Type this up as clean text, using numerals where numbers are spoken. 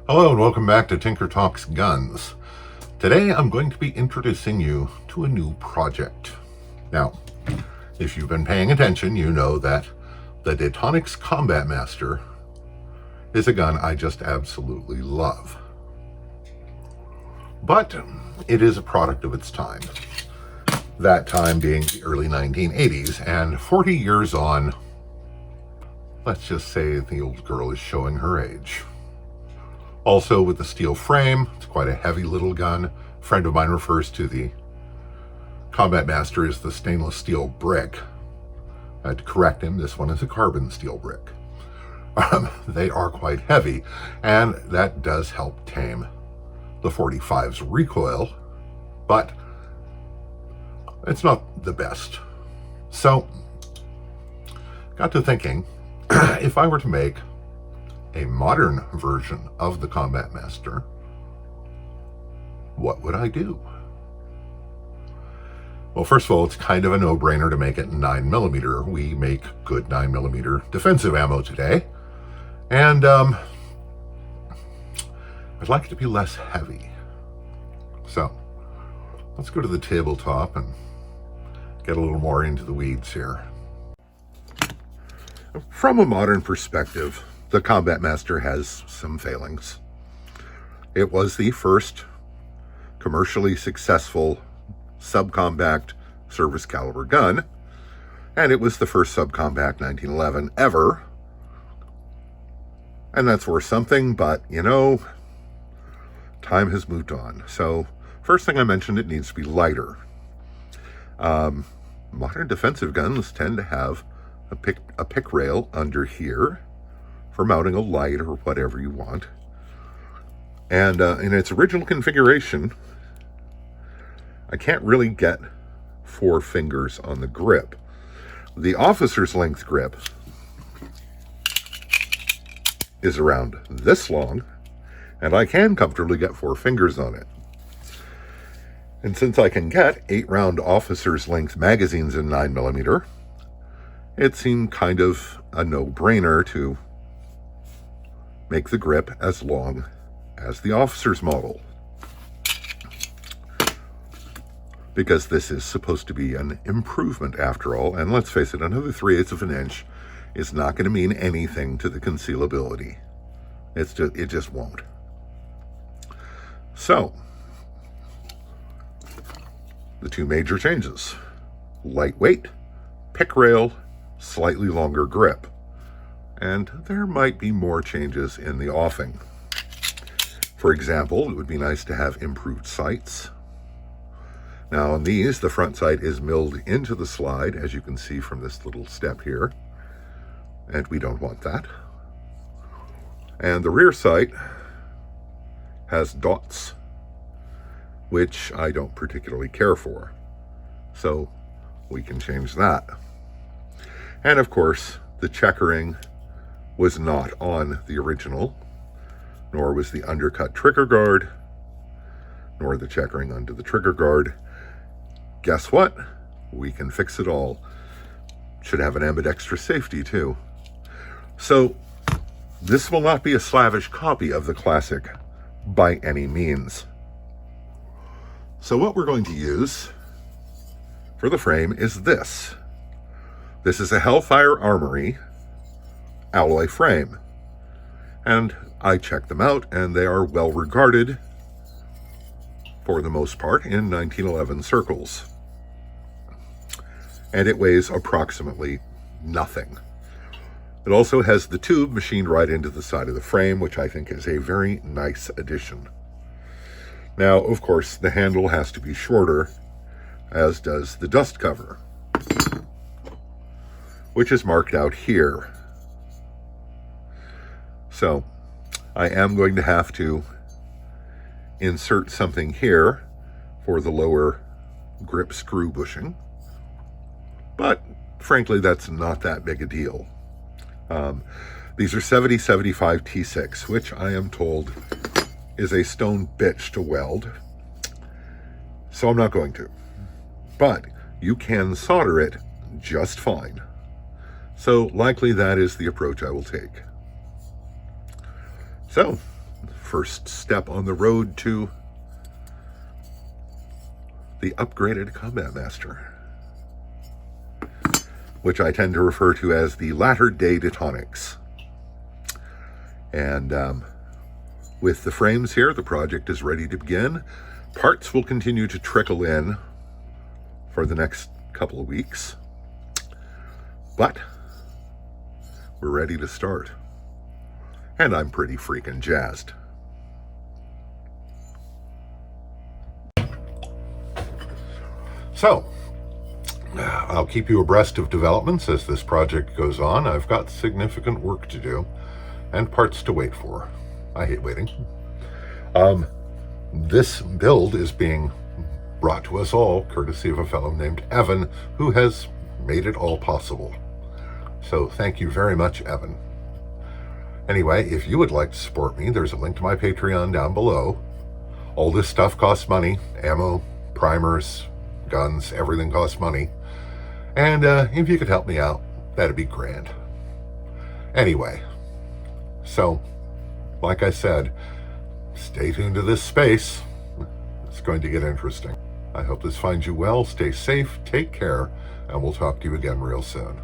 Hello and welcome back to Tinker Talks Guns. Today I'm going to be introducing you to a new project. Now, if you've been paying attention, you know that the Detonics Combat Master is a gun I just absolutely love. But it is a product of its time. That time being the early 1980s, and 40 years on, let's just say the old girl is showing her age. Also with the steel frame, it's quite a heavy little gun. A friend of mine refers to the Combat Master as the stainless steel brick. I had to correct him, this one is a carbon steel brick. They are quite heavy, and that does help tame the 45's recoil, but it's not the best. So, got to thinking, if I were to make a modern version of the Combat Master, what would I do? Well, first of all, it's kind of a no-brainer to make it 9mm. We make good 9mm defensive ammo today. And I'd like it to be less heavy. So, let's go to the tabletop and get a little more into the weeds here. From a modern perspective, the Combat Master has some failings. It was the first commercially successful subcompact service caliber gun, and it was the first subcompact 1911 ever. And that's worth something, but you know, time has moved on. So, first thing I mentioned, it needs to be lighter. Modern defensive guns tend to have a pick rail under here for mounting a light or whatever you want. And in its original configuration, I can't really get 4 fingers on the grip. The officer's length grip is around this long, and I can comfortably get 4 fingers on it. And since I can get 8-round officer's length magazines in 9mm, it seemed kind of a no-brainer to make the grip as long as the officer's model, because this is supposed to be an improvement after all, and let's face it, another 3/8 of an inch is not going to mean anything to the concealability. It just won't. So, the 2 major changes: lightweight, pick rail, slightly longer grip. And there might be more changes in the offing. For example, it would be nice to have improved sights. Now on these, the front sight is milled into the slide, as you can see from this little step here, and we don't want that. And the rear sight has dots, which I don't particularly care for, so we can change that. And of course, the checkering was not on the original, nor was the undercut trigger guard, nor the checkering under the trigger guard. Guess what? We can fix it all. Should have an ambidextrous safety too. So this will not be a slavish copy of the classic by any means. So what we're going to use for the frame is this. This is a Hellfire Armory alloy frame, and I checked them out, and they are well regarded for the most part in 1911 circles, and it weighs approximately nothing. It also has the tube machined right into the side of the frame, which I think is a very nice addition. Now, of course, the handle has to be shorter, as does the dust cover, which is marked out here. So, I am going to have to insert something here for the lower grip screw bushing, but frankly, that's not that big a deal. These are 7075 T6, which I am told is a stone bitch to weld, so I'm not going to. But you can solder it just fine. So likely that is the approach I will take. So, first step on the road to the upgraded Combat Master, which I tend to refer to as the latter-day Detonics. And with the frames here, the project is ready to begin. Parts will continue to trickle in for the next couple of weeks, but we're ready to start. And I'm pretty freaking jazzed. So, I'll keep you abreast of developments as this project goes on. I've got significant work to do and parts to wait for. I hate waiting. This build is being brought to us all courtesy of a fellow named Evan, who has made it all possible. So thank you very much, Evan. Anyway, if you would like to support me, there's a link to my Patreon down below. All this stuff costs money. Ammo, primers, guns, everything costs money. And if you could help me out, that'd be grand. Anyway, so, like I said, stay tuned to this space. It's going to get interesting. I hope this finds you well. Stay safe, take care, and we'll talk to you again real soon.